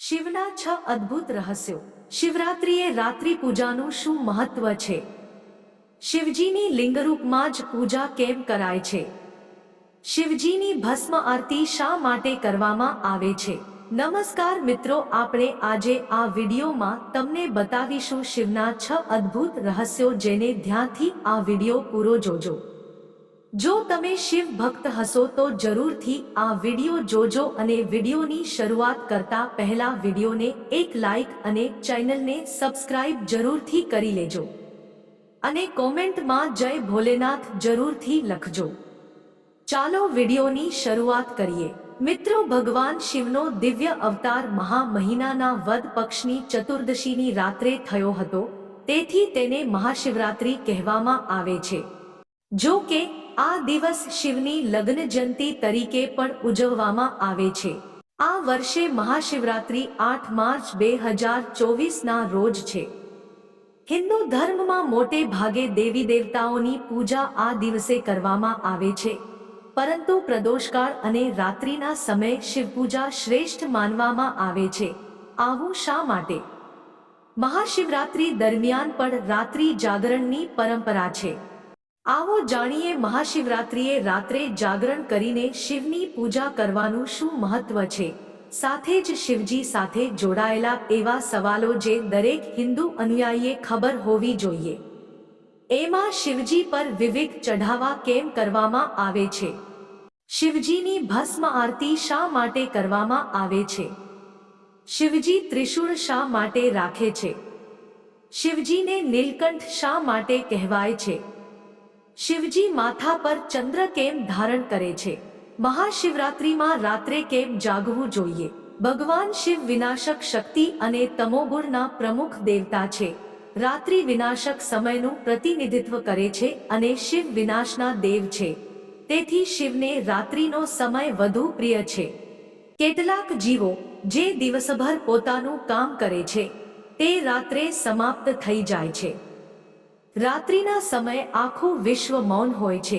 શિવના 6 અદ્ભુત રહસ્યો। શિવરાત્રિએ રાત્રિ પૂજાનું શું મહત્વ છે? શિવજીની લિંગરૂપમાં જ પૂજા કેમ કરાય છે? શિવજીની ભસ્મ આરતી શા માટે કરવામાં આવે છે? નમસ્કાર મિત્રો, આપણે આજે આ વિડીયોમાં તમને બતાવીશું શિવના 6 અદ્ભુત રહસ્યો, જેને ધ્યાનથી આ વિડીયો પૂરો જોજો। જો તમે શિવ ભક્ત હશો તો જરૂરથી આ વિડીયો જોજો અને વિડીયોની શરૂઆત કરતા પહેલા વિડીયોને એક લાઈક અને ચેનલને સબસ્ક્રાઇબ જરૂરથી કરી લેજો અને કોમેન્ટમાં જય ભોલેનાથ જરૂરથી લખજો। ચાલો વિડીયોની શરૂઆત કરીએ। મિત્રો, ભગવાન શિવનો દિવ્ય અવતાર મહા મહિનાના વદ પક્ષની ચતુર્દશીની રાત્રે થયો હતો, તેથી તેને મહાશિવરાત્રિ કહેવામાં આવે છે। જો કે આ દિવસ શિવની લગ્ન જયંતી તરીકે પણ ઉજવવામાં આવે છે। આ વર્ષે મહાશિવરાત્રિ 8 માર્ચ 2024ના રોજ છે। હિન્દુ ધર્મમાં મોટે ભાગે દેવી દેવતાઓની પૂજા આ દિવસે કરવામાં આવે છે, પરંતુ પ્રદોષકાળ અને રાત્રિના સમયે શિવપૂજા શ્રેષ્ઠ માનવામાં આવે છે। આવું શા માટે? મહાશિવરાત્રિ દરમિયાન પણ રાત્રિ જાગરણની પરંપરા છે। આવો જાણીએ મહાશિવરાત્રિએ રાત્રે જાગરણ કરીને શિવની પૂજા કરવાનું શું મહત્વ છે, સાથે જ શિવજી સાથે જોડાયેલા એવા સવાલો જે દરેક હિન્દુ અનુયાયીએ ખબર હોવી જોઈએ। એમાં શિવજી પર વિવિધ ચઢાવા કેમ કરવામાં આવે છે? શિવજીની ભસ્મ આરતી શા માટે કરવામાં આવે છે? શિવજી ત્રિશૂળ શા માટે રાખે છે? શિવજીને નીલકંઠ શા માટે કહેવાય છે? શિવજી માથા પર ચંદ્ર કેમ ધારણ કરે છે? મહાશિવરાત્રિમાં રાત્રે કેમ જાગવું જોઈએ? ભગવાન શિવ વિનાશક શક્તિ અને તમોગુણના પ્રમુખ દેવતા છે। રાત્રિ વિનાશક સમયનું પ્રતિનિધિત્વ કરે છે અને શિવ વિનાશના દેવ છે, તેથી શિવને રાત્રિનો સમય વધુ પ્રિય છે। કેટલાક જીવો જે દિવસભર પોતાનું કામ કરે છે તે રાત્રે સમાપ્ત થઈ જાય છે। રાત્રિના સમયે આખું વિશ્વ મૌન હોય છે।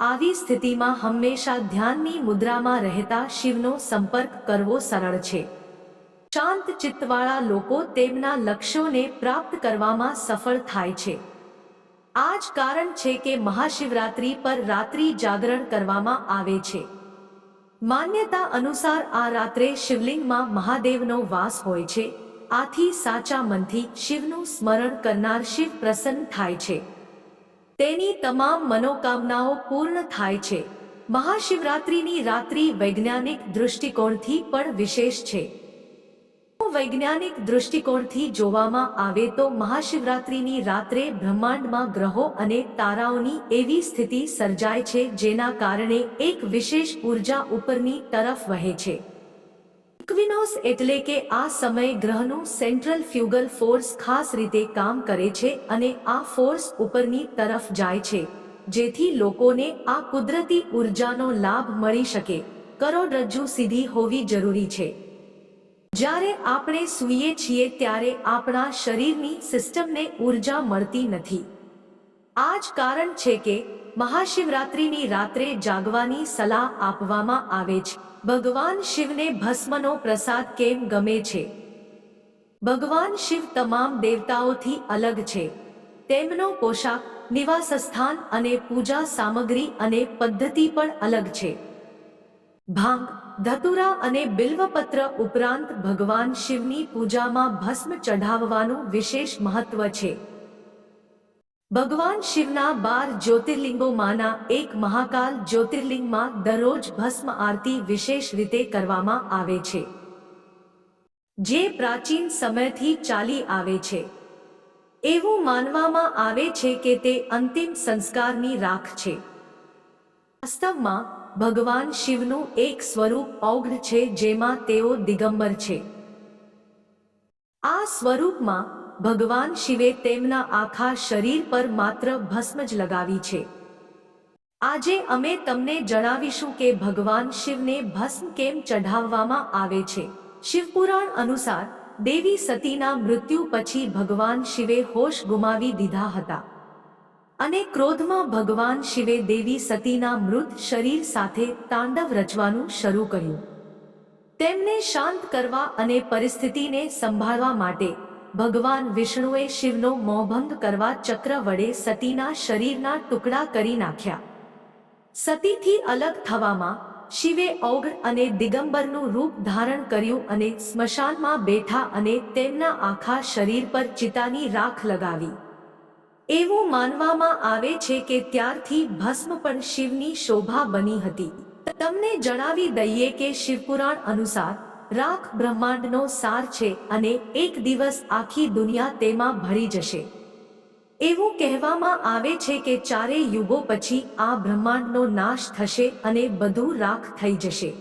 આવી સ્થિતિમાં હંમેશા ધ્યાનની મુદ્રામાં રહેતા શિવનો સંપર્ક કરવો સરળ છે। શાંત ચિત્તવાળા લોકો તેમના લક્ષ્યોને પ્રાપ્ત કરવામાં સફળ થાય છે। આ જ કારણ છે કે મહાશિવરાત્રિ પર રાત્રિ જાગરણ કરવામાં આવે છે। માન્યતા અનુસાર આ રાત્રે શિવલિંગમાં મહાદેવનો વાસ હોય છે, આથી સાચા મનથી શિવનું સ્મરણ કરનાર શિવ પ્રસન્ન થાય છે। તેની તમામ મનોકામનાઓ પૂર્ણ થાય છે। મહાશિવરાત્રિની રાત્રિ વૈજ્ઞાનિક દૃષ્ટિકોણથી પણ વિશેષ છે। વૈજ્ઞાનિક દૃષ્ટિકોણથી જોવામાં આવે તો મહાશિવરાત્રિની રાત્રે બ્રહ્માંડમાં ગ્રહો અને તારાઓની એવી સ્થિતિ સર્જાય છે જેના કારણે એક વિશેષ ઉર્જા ઉપરની તરફ વહે છે। ઇક્વિનોક્સ એટલે કે આ સમય ગ્રહનું સેન્ટ્રલ ફ્યુગલ ફોર્સ ખાસ રીતે કામ કરે છે અને આ ફોર્સ ઉપરની તરફ જાય છે, જેથી લોકોને આ કુદરતી ઉર્જાનો લાભ મળી શકે। કરોડરજ્જુ સીધી હોવી જરૂરી છે। જ્યારે આપણે સૂઈએ છીએ ત્યારે આપણા શરીરની સિસ્ટમને ઉર્જા મળતી નથી। આ જ કારણ છે કે મહાશિવરાત્રિની રાત્રે જાગવાની સલાહ આપવામાં આવે છે। ભગવાન શિવને ભસ્મનો પ્રસાદ કેમ ગમે છે? ભગવાન શિવ તમામ દેવતાઓથી અલગ છે। તેમનો પોશાક, નિવાસસ્થાન અને પૂજા સામગ્રી અને પદ્ધતિ પણ અલગ છે। ભાંગ, ધતુરા અને બિલ્વપત્ર ઉપરાંત ભગવાન શિવની પૂજામાં ભસ્મ ચઢાવવાનું વિશેષ મહત્વ છે। ભગવાન શિવના 12 જ્યોતિર્લિંગોમાંના એક મહાકાલ જ્યોતિર્લિંગમાં દરરોજ ભસ્મ આરતી વિશેષ રીતે કરવામાં આવે છે, જે પ્રાચીન સમયથી ચાલી આવે છે। એવું માનવામાં આવે છે કે તે અંતિમ સંસ્કારની રાખ છે। વાસ્તવમાં ભગવાન શિવનું એક સ્વરૂપ ઔઘ્ર છે, જેમાં તેઓ દિગંબર છે। આ સ્વરૂપમાં ભગવાન શિવે તેમના આખા શરીર પર માત્ર ભસ્મ જ લગાવી છે। આજે અમે તમને જણાવીશું કે ભગવાન શિવને ભસ્મ કેમ ચઢાવવામાં આવે છે। શિવપુરાણ અનુસાર દેવી સતીના મૃત્યુ પછી ભગવાન શિવે હોશ ગુમાવી દીધા હતા અને ક્રોધમાં ભગવાન શિવે દેવી સતીના મૃત શરીર સાથે તાંડવ રચવાનું શરૂ કર્યું। તેમને શાંત કરવા અને પરિસ્થિતિને સંભાળવા માટે ભગવાન વિષ્ણુએ શિવનો મોહભંગ કરવા ચક્ર વડે સતીના શરીરના ટુકડા કરી નાખ્યા. સતીથી અલગ થવામાં શિવે ઔઘ અને દિગંબરનું રૂપ ધારણ કર્યું અને સ્મશાનમાં બેઠા અને તેમના આખા શરીર પર ચિતાની રાખ લગાવી. એવું માનવામાં આવે છે કે ત્યારથી ભસ્મ પણ શિવની શોભા બની હતી. તમને જણાવી દઈએ કે શિવપુરાણ અનુસાર રાખ બ્રહ્માંડનો સાર છે અને એક દિવસ આખી દુનિયા તેમાં ભળી જશે. એવું કહેવામાં આવે છે કે ચારેય યુગો પછી આ બ્રહ્માંડનો નાશ થશે અને બધું રાખ થઈ જશે.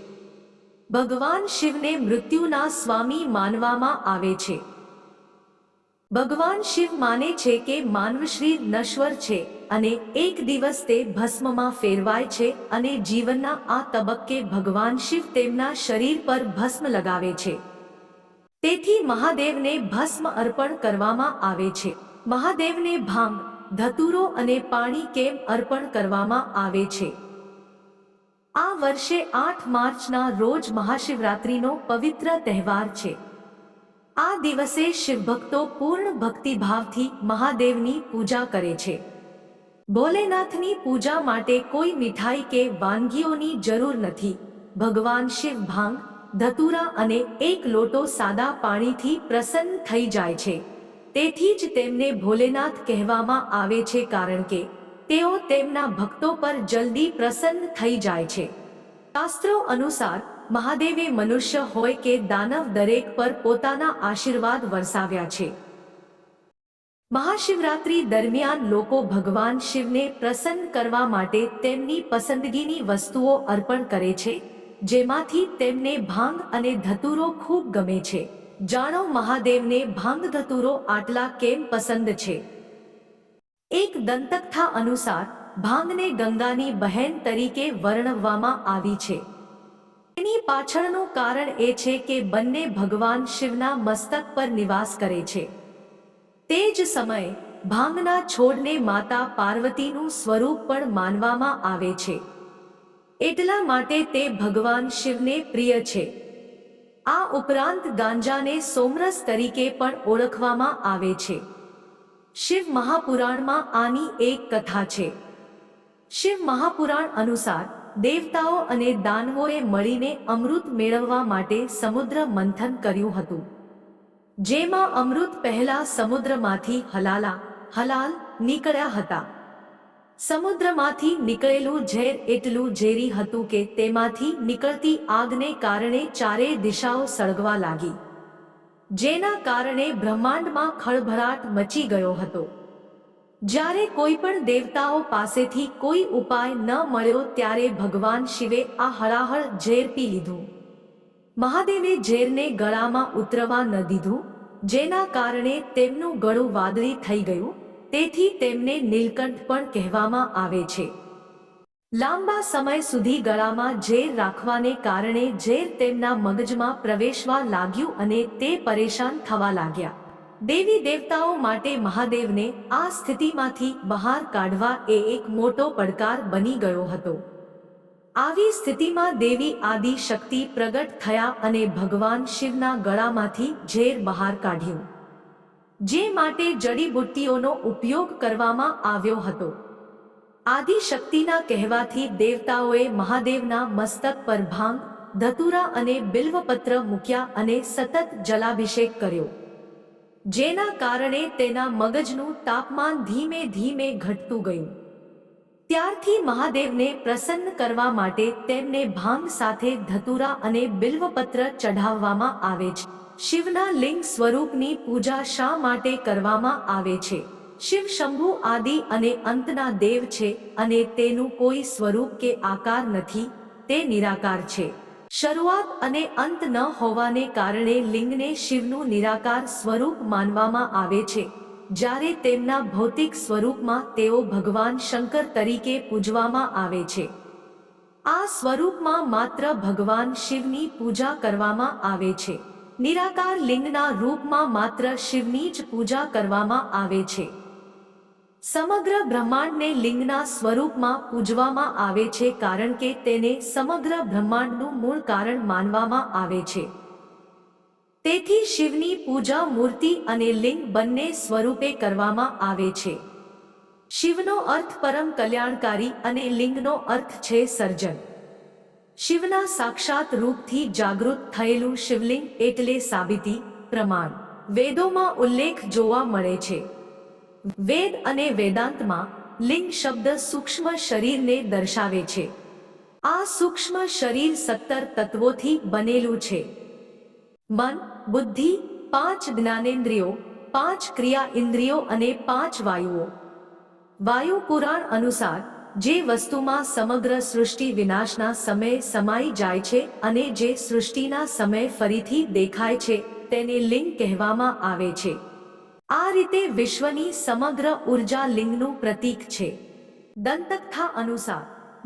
ભગવાન શિવને મૃત્યુના સ્વામી માનવામાં આવે છે. ભગવાન શિવ માને છે કે માનવ શરીર નશ્વર છે અને એક દિવસ તે ભસ્મમાં ફેરવાય છે અને જીવનના આ તબક્કે ભગવાન શિવ તેમના શરીર પર ભસ્મ લગાવે છે. તેથી મહાદેવને ભસ્મ અર્પણ કરવામાં આવે છે. મહાદેવને ભાંગ, ધતુરો અને પાણી કેમ અર્પણ કરવામાં આવે છે? આ વર્ષે 8 માર્ચના રોજ મહાશિવરાત્રિનો પવિત્ર તહેવાર છે. આ દિવસે શિવભક્તો પૂર્ણ ભક્તિભાવથી મહાદેવની પૂજા કરે છે. ભોલેનાથની પૂજા માટે કોઈ મીઠાઈ કે વાનગીઓની જરૂર નથી. ભગવાન શિવ ભાંગ, ધતુરા અને એક લોટો સાદા પાણીથી પ્રસન્ન થઈ જાય છે. તેથી જ તેમને ભોલેનાથ કહેવામાં આવે છે, કારણ કે તેઓ તેમના ભક્તો પર જલ્દી પ્રસન્ન થઈ જાય છે. શાસ્ત્રો અનુસાર મહાદેવે મનુષ્ય હોય કે દાનવ દરેક પર પોતાના આશીર્વાદ વરસાવ્યા છે. મહાશિવરાત્રિ દરમિયાન લોકો ભગવાન શિવને પ્રસન્ન કરવા માટે તેમની પસંદગીની વસ્તુઓ અર્પણ કરે છે, જેમાંથી તેમને ભાંગ અને ધતુરો ખૂબ ગમે છે. જાણો મહાદેવને ભાંગ ધતુરો આટલા કેમ પસંદ છે? એક દંતકથા અનુસાર ભાંગને ગંગાની બહેન તરીકે વર્ણવવામાં આવી છે. તેની પાછળનું કારણ એ છે કે બંને ભગવાન શિવના મસ્તક પર નિવાસ કરે છે. તે જ સમયે ભાંગના છોડને માતા પાર્વતીનું સ્વરૂપ પણ માનવામાં આવે છે. એટલા માટે તે ભગવાન શિવને પ્રિય છે. આ ઉપરાંત ગાંજાને સોમરસ તરીકે પણ ઓળખવામાં આવે છે. શિવ મહાપુરાણમાં આની એક કથા છે. શિવ મહાપુરાણ અનુસાર દેવતાઓ અને દાનવોએ મળીને અમૃત મેળવવા માટે સમુદ્ર મંથન કર્યું હતું, જેમાં અમૃત પહેલા સમુદ્રમાંથી હલાલ નીકળ્યા હતા. સમુદ્રમાંથી નીકળેલું ઝેર એટલું ઝેરી હતું કે તેમાંથી નીકળતી આગને કારણે ચારેય દિશાઓ સળગવા લાગી, જેના કારણે બ્રહ્માંડમાં ખળભળાટ મચી ગયો હતો. જ્યારે કોઈ પણ દેવતાઓ પાસેથી કોઈ ઉપાય ન મળ્યો ત્યારે ભગવાન શિવે આ હળાહળ ઝેર પી લીધું. મહાદેવે ઝેરને ગળામાં ઉતરવા ન દીધું, જેના કારણે તેમનું ગળું વાદળી થઈ ગયું. તેથી તેમને નીલકંઠ પણ કહેવામાં આવે છે. લાંબા સમય સુધી ગળામાં ઝેર રાખવાને કારણે ઝેર તેમના મગજમાં પ્રવેશવા લાગ્યું અને તે પરેશાન થવા લાગ્યા. દેવી દેવતાઓ માટે મહાદેવને આ સ્થિતિમાંથી બહાર કાઢવા એ એક મોટો પડકાર બની ગયો હતો. આવી સ્થિતિમાં દેવી આદિ શક્તિ પ્રગટ થયા અને ભગવાન શિવના ગળામાંથી ઝેર બહાર કાઢ્યું, જે માટે જડીબુટ્ટીઓનો ઉપયોગ કરવામાં આવ્યો હતો. આદિશક્તિના કહેવાથી દેવતાઓએ મહાદેવના મસ્તક પર ભાંગ, ધતુરા અને બિલ્વપત્ર મૂક્યા અને સતત જલાભિષેક કર્યો, જેના કારણે તેના મગજનું તાપમાન ધીમે ધીમે ઘટતું ગયું. ત્યારથી મહાદેવને પ્રસન્ન કરવા માટે તેમને ભાંગ સાથે ધતુરા અને બિલ્વપત્ર ચઢાવવામાં આવે છે. શિવના લિંગ સ્વરૂપની પૂજા શા માટે કરવામાં આવે છે? શિવ શંભુ આદિ અને અંતના દેવ છે અને તેનું કોઈ સ્વરૂપ કે આકાર નથી, તે નિરાકાર છે. શરૂઆત અને અંત ન હોવાને કારણે લિંગને શિવનું નિરાકાર સ્વરૂપ માનવામાં આવે છે, જ્યારે તેમના ભૌતિક સ્વરૂપમાં તેઓ ભગવાન શંકર તરીકે પૂજવામાં આવે છે. આ સ્વરૂપમાં માત્ર ભગવાન શિવની પૂજા કરવામાં આવે છે. નિરાકાર લિંગના રૂપમાં માત્ર શિવની જ પૂજા કરવામાં આવે છે. સમગ્ર બ્રહ્માંડને લિંગના સ્વરૂપમાં પૂજવામાં આવે છે કારણ કે તેને સમગ્ર બ્રહ્માંડનું મૂળ કારણ માનવામાં આવે છે. તેથી શિવની પૂજા મૂર્તિ અને લિંગ બંને સ્વરૂપે કરવામાં આવે છે. શિવનો અર્થ પરમ કલ્યાણકારી અને લિંગનો અર્થ છે સર્જન. શિવના સાક્ષાત રૂપથી જાગૃત થયેલું શિવલિંગ એટલે સાબિતી, પ્રમાણ. વેદોમાં ઉલ્લેખ જોવા મળે છે. વેદ અને વેદાંતમાં લિંગ શબ્દ સૂક્ષ્મ શરીરને દર્શાવે છે. આ સૂક્ષ્મ શરીર 17 તત્વોથી બનેલું છે. મન, બુદ્ધિ, 5 જ્ઞાનેન્દ્રિયો, 5 ક્રિયા ઇન્દ્રિયો અને 5 વાયુઓ. વાયુ પુરાણ અનુસાર જે વસ્તુમાં સમગ્ર સૃષ્ટિ વિનાશના સમયે સમાઈ જાય છે અને જે સૃષ્ટિના સમયે ફરીથી દેખાય છે તેને લિંગ કહેવામાં આવે છે. આ રીતે વિશ્વની સમગ્ર ઉર્જા લિંગનું પ્રતીક છે. દંતકથા અનુસાર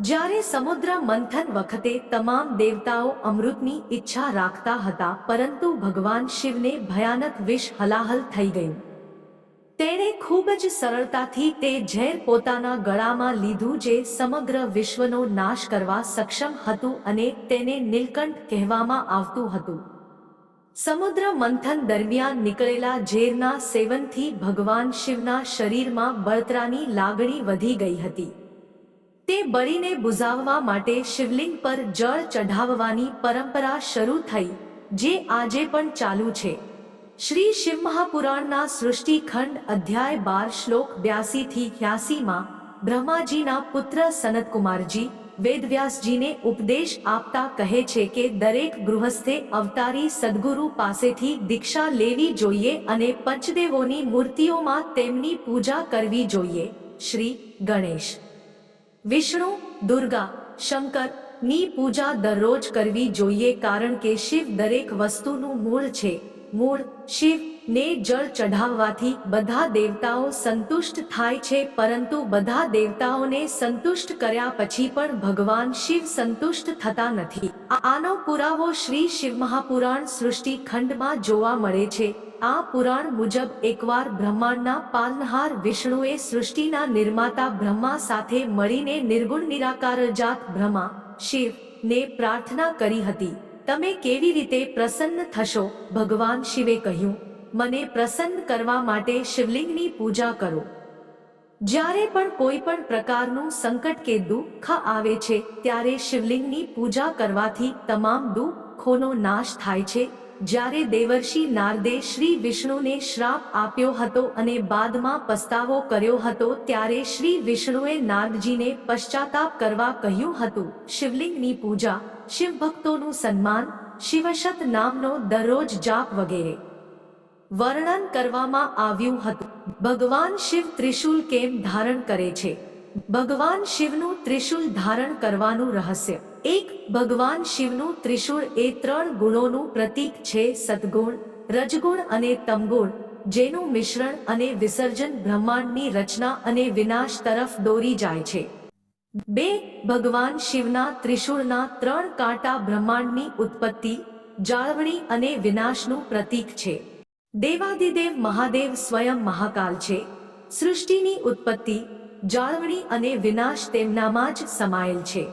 જ્યારે સમુદ્ર મંથન વખતે તમામ દેવતાઓ અમૃતની ઈચ્છા રાખતા હતા પરંતુ ભગવાન શિવને ભયાનક વિષ હલાહલ થઈ ગયું. તેણે ખૂબ જ સરળતાથી તે ઝેર પોતાના ગળામાં લીધું જે સમગ્ર વિશ્વનો નાશ કરવા સક્ષમ હતું અને તેને નીલકંઠ કહેવામાં આવતું હતું. સમુદ્ર મંથન દરમિયાન નીકળેલા ઝેરના સેવનથી ભગવાન શિવના શરીરમાં બળતરાની લાગણી વધી ગઈ હતી. તે બળીને બુઝાવવા માટે શિવલિંગ પર જળ ચઢાવવાની પરંપરા શરૂ થઈ જે આજે પણ ચાલુ છે. શ્રી શિવ મહાપુરાણના સૃષ્ટિખંડ અધ્યાય 12 શ્લોક 82 થી 83 માં બ્રહ્માજીના પુત્ર સનતકુમારજી વેદવ્યાસજીને ઉપદેશ આપતા કહે છે કે દરેક ગૃહસ્થે અવતારી સદ્ગુરુ પાસેથી દીક્ષા લેવી જોઈએ અને પંચદેવોની મૂર્તિઓમાં તેમની પૂજા કરવી જોઈએ. શ્રી ગણેશ, વિષ્ણુ, દુર્ગા, શંકર ની પૂજા દરરોજ કરવી જોઈએ કારણ કે શિવ દરેક વસ્તુનું મૂળ છે. મૂળ શિવ ને જળ ચઢાવવાથી બધા દેવતાઓ સંતુષ્ટ થાય છે પરંતુ બધા દેવતાઓને સંતુષ્ટ કર્યા પછી પણ ભગવાન શિવ સંતુષ્ટ થતા નથી. આનો પુરાવો શ્રી શિવ મહાપુરાણ સૃષ્ટિ ખંડમાં જોવા મળે છે. આ પુરાણ મુજબ એકવાર બ્રહ્માંડના પાલનહાર વિષ્ણુએ સૃષ્ટિના નિર્માતા બ્રહ્મા સાથે મળીને નિર્ગુણ નિરાકાર જાત બ્રહ્મા શિવ ને પ્રાર્થના કરી હતી, તમે કેવી રીતે પ્રસન્ન થશો? ભગવાન શિવે કહ્યું, મને પ્રસન્ન કરવા માટે શિવલિંગની પૂજા કરો. જ્યારે પણ કોઈ પણ પ્રકારનું સંકટ કે દુઃખ આવે છે ત્યારે શિવલિંગની પૂજા કરવાથી તમામ દુઃખોનો નાશ થાય છે. જ્યારે દેવર્ષિ નારદે શ્રી વિષ્ણુને શ્રાપ આપ્યો હતો અને બાદમાં પસ્તાવો કર્યો હતો ત્યારે શ્રી વિષ્ણુએ નારદજીને પશ્ચાતાપ કરવા કહ્યું હતું. શિવલિંગની પૂજા, શિવ ભક્તોનું સન્માન, શિવશત નામનો દરરોજ જાપ વગેરે વર્ણન કરવામાં આવ્યું હતું. ભગવાન શિવ ત્રિશૂલ કેમ ધારણ કરે છે? ભગવાન શિવનું ત્રિશૂલ ધારણ કરવાનું રહસ્ય. 1. ભગવાન શિવનું ત્રિશૂળ એ 3 ગુણોનું પ્રતીક છે: સદ્ગુણ, રજગુણ અને તમગુણ, જેનું મિશ્રણ અને વિસર્જન બ્રહ્માંડની રચના અને વિનાશ તરફ દોરી જાય છે. 2. ભગવાન શિવના ત્રિશૂળના 3 કાંટા બ્રહ્માંડની ઉત્પત્તિ, જાળવણી અને વિનાશનું પ્રતીક છે. દેવાદિદેવ મહાદેવ સ્વયં મહાકાલ છે. સૃષ્ટિની ઉત્પત્તિ, જાળવણી અને વિનાશ તેમનામાં જ સમાયેલ છે.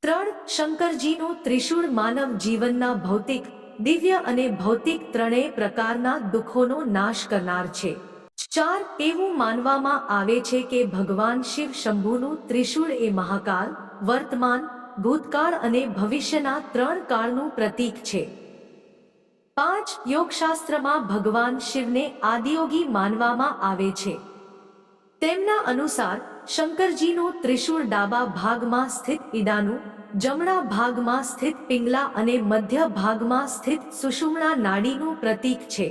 3. શંકરજીનું ત્રિશૂળ માનવ જીવનના ભૌતિક, દિવ્ય અને ભૌતિક ત્રણેય પ્રકારના દુઃખોનો નાશ કરનાર છે. 4. એવું માનવામાં આવે છે કે ભગવાન શિવ શંભુનું ત્રિશૂળ એ મહાકાલ, વર્તમાન, ભૂતકાળ અને ભવિષ્યના 3 કાળનું પ્રતીક છે. 5. યોગશાસ્ત્રમાં ભગવાન શિવને આદિયોગી માનવામાં આવે છે. તેમના અનુસાર શંકરજીનું ત્રિશૂળ ડાબા ભાગમાં સ્થિત ઈડાનું, જમણા ભાગમાં સ્થિત પિંગલા અને મધ્ય ભાગમાં સ્થિત સુષુમ્ના નાડીનું પ્રતીક છે.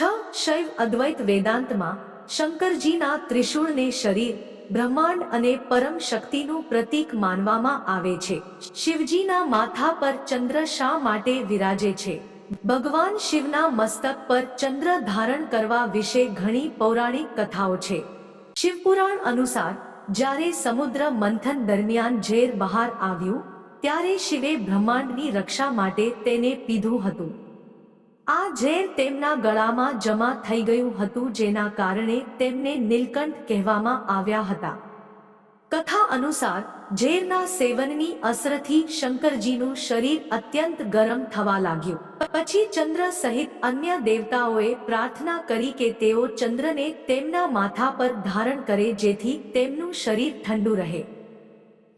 6. શૈવ અદ્વૈત વેદાંતમાં શંકરજીના ત્રિશૂળને શરીર, બ્રહ્માંડ અને પરમ શક્તિનું પ્રતીક માનવામાં આવે છે. શિવજીના માથા પર ચંદ્ર શા માટે વિરાજે છે? ભગવાન શિવના મસ્તક પર ચંદ્ર ધારણ કરવા વિશે ઘણી પૌરાણિક કથાઓ છે. શિવપુરાણ અનુસાર જ્યારે સમુદ્ર મંથન દરમિયાન ઝેર બહાર આવ્યું ત્યારે શિવે બ્રહ્માંડની રક્ષા માટે તેને પીધું હતું. આ ઝેર તેમના ગળામાં જમા થઈ ગયું હતું, જેના કારણે તેમને નીલકંઠ કહેવામાં આવ્યા હતા. કથા અનુસાર ઝેરના સેવનની અસરથી શંકરજીનું શરીર અત્યંત ગરમ થવા લાગ્યું. પછી ચંદ્ર સહિત અન્ય દેવતાઓએ પ્રાર્થના કરી કે તેઓ ચંદ્રને તેમના માથા પર ધારણ કરે, જેથી તેમનું શરીર ઠંડુ રહે.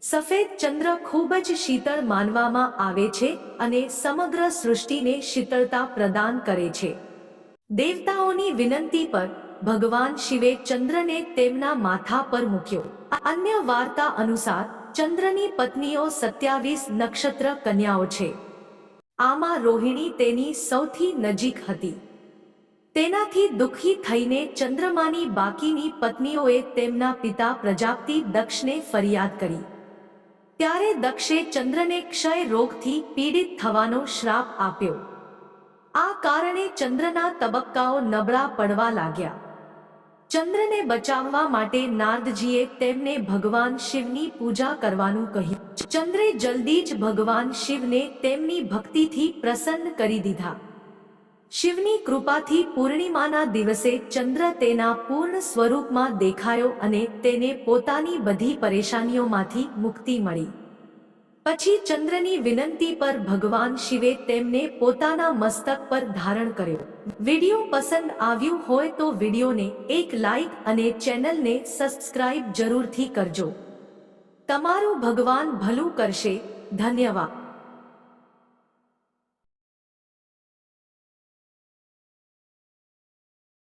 સફેદ ચંદ્ર ખૂબ જ શીતળ માનવામાં આવે છે અને સમગ્ર સૃષ્ટિને શીતળતા પ્રદાન કરે છે. દેવતાઓની વિનંતી પર ભગવાન શિવે ચંદ્રને તેમના માથા પર મૂક્યો. અન્ય વાર્તા અનુસાર ચંદ્રની પત્નીઓ 27 નક્ષત્ર કન્યાઓ છે. આમાં રોહિણી તેની સૌથી નજીક હતી. તેનાથી દુઃખી થઈને ચંદ્રમાની બાકીની પત્નીઓએ તેમના પિતા પ્રજાપતિ દક્ષને ફરિયાદ કરી. ત્યારે દક્ષે ચંદ્રને ક્ષય રોગથી પીડિત થવાનો શ્રાપ આપ્યો. આ કારણે ચંદ્રના તબક્કાઓ નબળા પડવા લાગ્યા. ચંદ્રને બચાવવા માટે નારદજીએ તેમને ભગવાન શિવની પૂજા કરવાનું કહ્યું. ચંદ્રે જલ્દી જ ભગવાન શિવને તેમની ભક્તિથી પ્રસન્ન કરી દીધા. શિવની કૃપાથી પૂર્ણિમાના દિવસે ચંદ્ર તેના પૂર્ણ સ્વરૂપમાં દેખાયો અને તેને પોતાની બધી પરેશાનીઓમાંથી મુક્તિ મળી. પછી ચંદ્રની વિનંતી પર ભગવાન શિવે તેમને પોતાના મસ્તક પર ધારણ કર્યો. વિડિયો પસંદ આવ્યું હોય તો વિડિયોને એક લાઈક અને ચેનલને સબસ્ક્રાઇબ જરૂરથી કરજો. તમારું ભગવાન ભલું કરશે. ધન્યવાદ.